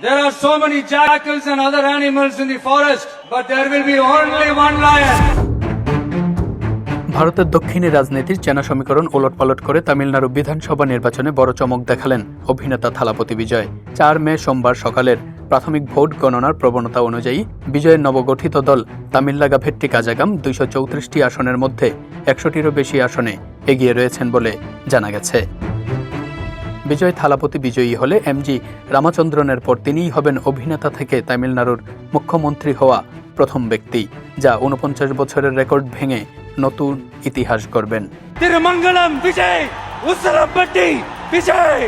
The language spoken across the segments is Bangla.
There are so many jackals and other animals in the forest, but there will be only one lion. ভারতের দক্ষিণে রাজনীতির চেনা সমীকরণ ওলটপালট করে তামিলনাড়ু বিধানসভা নির্বাচনে বড় চমক দেখালেন অভিনেতা থালাপতি বিজয়। 4 মে সোমবার সকালের প্রাথমিক ভোট গণনার প্রবণতা অনুযায়ী বিজয়ের নবগঠিত দল তামিলনাগা ভেট্টি কাজাগাম 234টি আসনের মধ্যে 100টিরও বেশি আসনে এগিয়ে রয়েছেন বলে জানা গেছে। বিজয় থালাপতি বিজয়ী হলে এমজি রামাচন্দ্রনের পর তিনিই হবেন অভিনেতা থেকে তামিলনাড়ুর মুখ্যমন্ত্রী হওয়া প্রথম ব্যক্তি, যা 49 বছরের রেকর্ড ভেঙে নতুন ইতিহাস গড়বেন। তিরুমঙ্গলম বিজয়, উসলামপট্টি বিজয়।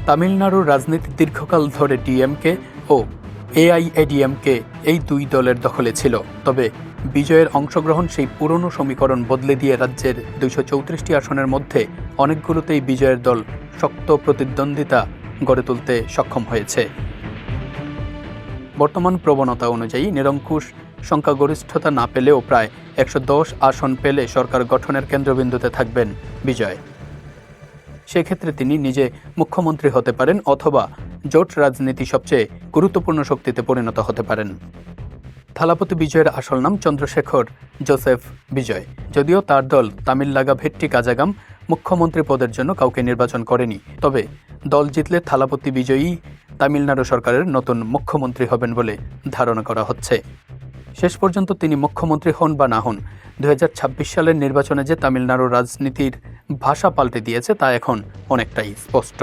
তামিলনাড়ুর রাজনীতি দীর্ঘকাল ধরে ডিএমকে ও এআইএডিএমকে এই দুই দলের দখলে ছিল, তবে বিজয়ের অংশগ্রহণ সেই পুরনো সমীকরণ বদলে দিয়ে রাজ্যের 234টি আসনের মধ্যে অনেকগুলোতেই বিজয়ের দল শক্ত প্রতিদ্বন্দ্বিতা গড়ে তুলতে সক্ষম হয়েছে। বর্তমান প্রবণতা অনুযায়ী নিরঙ্কুশ সংখ্যাগরিষ্ঠতা না পেলেও প্রায় 110 আসন পেলে সরকার গঠনের কেন্দ্রবিন্দুতে থাকবেন বিজয়। সেক্ষেত্রে তিনি নিজে মুখ্যমন্ত্রী হতে পারেন অথবা জোট রাজনীতি সবচেয়ে গুরুত্বপূর্ণ শক্তিতে পরিণত হতে পারেন। থালাপতি বিজয়ের আসল নাম চন্দ্রশেখর জোসেফ বিজয়। যদিও তার দল তামিলনাগা ভেট্টি কাজাগাম মুখ্যমন্ত্রী পদের জন্য কাউকে নির্বাচন করেনি, তবে দল জিতলে থালাপতি বিজয়ী তামিলনাড়ু সরকারের নতুন মুখ্যমন্ত্রী হবেন বলে ধারণা করা হচ্ছে। শেষ পর্যন্ত তিনি মুখ্যমন্ত্রী হন বা না হন, 2026 সালের নির্বাচনে যে তামিলনাড়ুর রাজনীতির ভাষা পাল্টে দিয়েছে তা এখন অনেকটাই স্পষ্ট।